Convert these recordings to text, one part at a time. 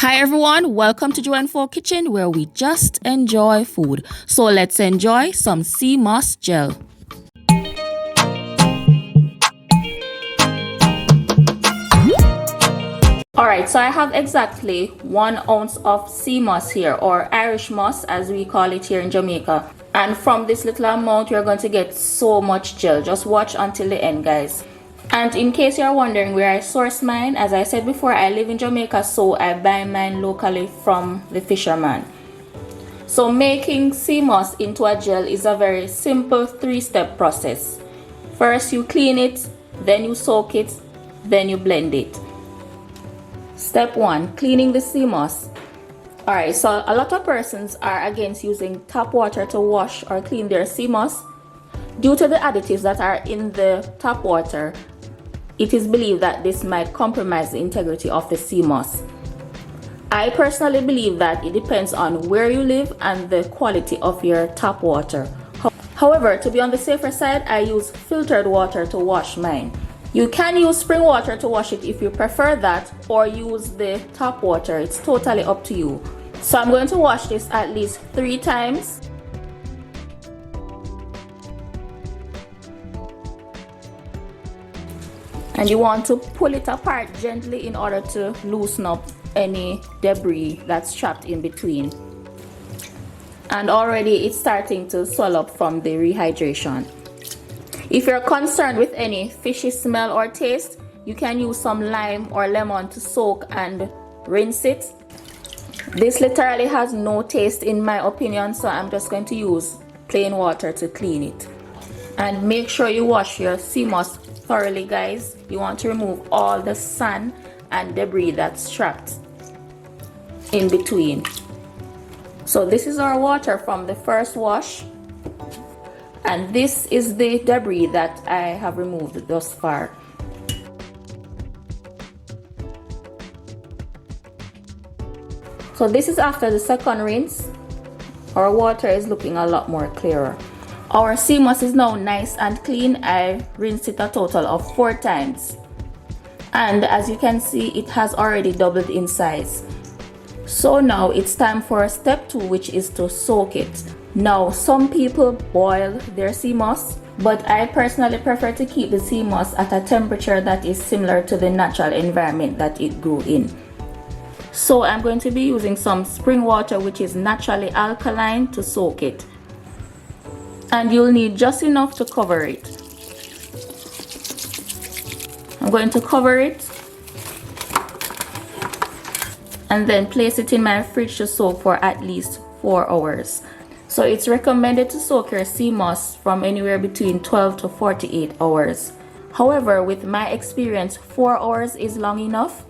Hi everyone, welcome to JUENFO Kitchen where we just enjoy food. So let's enjoy some sea moss gel. Alright, so I have exactly 1 ounce of sea moss here, or Irish moss as we call it here in Jamaica. And from this little amount you're going to get so much gel. Just watch until the end, guys. And in case you're wondering where I source mine, as I said before, I live in Jamaica, so I buy mine locally from the fisherman. So making sea moss into a gel is a very simple 3-step process. First you clean it, then you soak it, then you blend it. Step 1, cleaning the sea moss. Alright, so a lot of persons are against using tap water to wash or clean their sea moss. Due to the additives that are in the tap water, it is believed that this might compromise the integrity of the sea moss. I personally believe that it depends on where you live and the quality of your tap water. However, to be on the safer side, I use filtered water to wash mine. You can use spring water to wash it if you prefer that, or use the tap water. It's totally up to you. So I'm going to wash this at least 3 times. And you want to pull it apart gently in order to loosen up any debris that's trapped in between. And already it's starting to swell up from the rehydration. If you're concerned with any fishy smell or taste, you can use some lime or lemon to soak and rinse it. This literally has no taste in my opinion, so I'm just going to use plain water to clean it. And make sure you wash your sea moss thoroughly, guys. You want to remove all the sand and debris that's trapped in between. So this is our water from the first wash, and this is the debris that I have removed thus far. So this is after the second rinse. Our water is looking a lot more clearer. Our sea moss is now nice and clean. I rinsed it a total of 4 times. And as you can see, it has already doubled in size. So now it's time for step 2, which is to soak it. Now some people boil their sea moss, but I personally prefer to keep the sea moss at a temperature that is similar to the natural environment that it grew in. So I'm going to be using some spring water, which is naturally alkaline, to soak it. And you'll need just enough to cover it. I'm going to cover it and then place it in my fridge to soak for at least 4 hours. So it's recommended to soak your sea moss from anywhere between 12 to 48 hours. However, with my experience, 4 hours is long enough.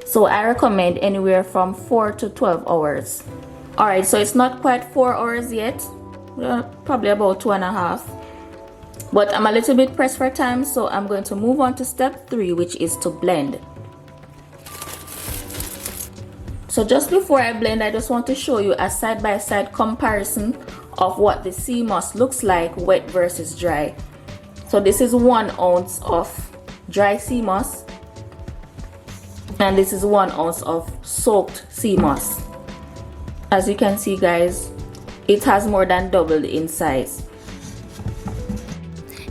So I recommend anywhere from 4 to 12 hours. Alright, so it's not quite 4 hours yet. Probably about 2.5, but I'm a little bit pressed for time, so I'm going to move on to step 3, which is to blend. So just before I blend, I just want to show you a side-by-side comparison of what the sea moss looks like wet versus dry. So this is 1 ounce of dry sea moss, and this is 1 ounce of soaked sea moss. As you can see, guys, it has more than doubled in size.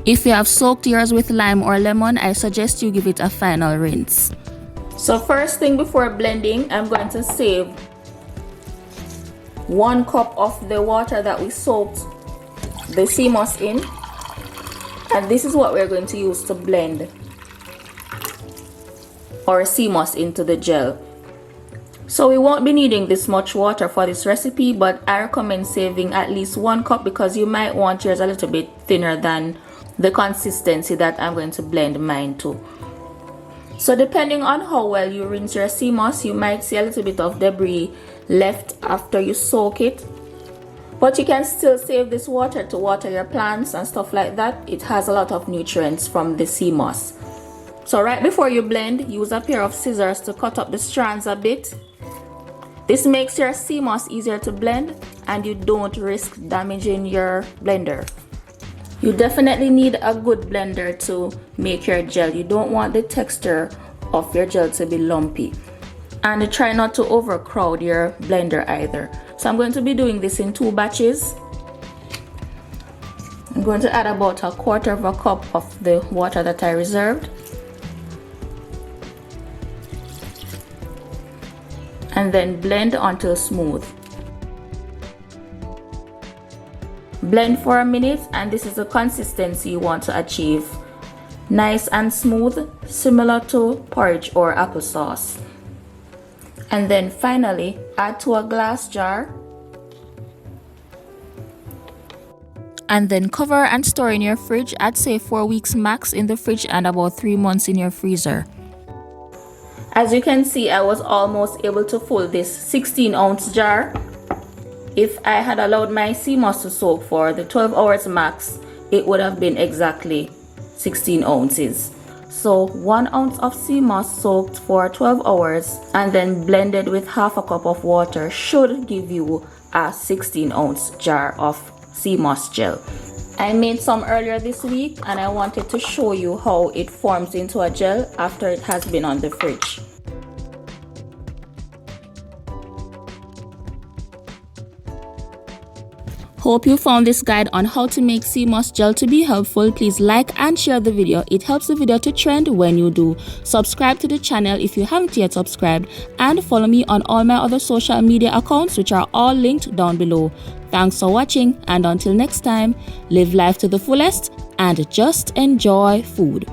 If you have soaked yours with lime or lemon, I suggest you give it a final rinse. So first thing before blending, I'm going to save 1 cup of the water that we soaked the sea moss in, and this is what we're going to use to blend our sea moss into the gel. So we won't be needing this much water for this recipe, but I recommend saving at least 1 cup because you might want yours a little bit thinner than the consistency that I'm going to blend mine to. So depending on how well you rinse your sea moss, you might see a little bit of debris left after you soak it. But you can still save this water to water your plants and stuff like that. It has a lot of nutrients from the sea moss. So right before you blend, use a pair of scissors to cut up the strands a bit. This makes your sea moss easier to blend and you don't risk damaging your blender. You definitely need a good blender to make your gel. You don't want the texture of your gel to be lumpy. And try not to overcrowd your blender either. So I'm going to be doing this in 2 batches. I'm going to add about 1/4 cup of the water that I reserved. And then blend until smooth. Blend for a minute, and this is the consistency you want to achieve. Nice and smooth, similar to porridge or applesauce. And then finally, add to a glass jar. And then cover and store in your fridge. I'd say 4 weeks max in the fridge and about 3 months in your freezer. As you can see, I was almost able to fill this 16-ounce jar. If I had allowed my sea moss to soak for the 12 hours max, it would have been exactly 16 ounces. So 1 ounce of sea moss soaked for 12 hours and then blended with 1/2 cup of water should give you a 16-ounce jar of sea moss gel. I made some earlier this week and I wanted to show you how it forms into a gel after it has been on the fridge. Hope you found this guide on how to make sea moss gel to be helpful. Please like and share the video. It helps the video to trend when you do. Subscribe to the channel if you haven't yet subscribed, and follow me on all my other social media accounts, which are all linked down below. Thanks for watching, and until next time, live life to the fullest and just enjoy food.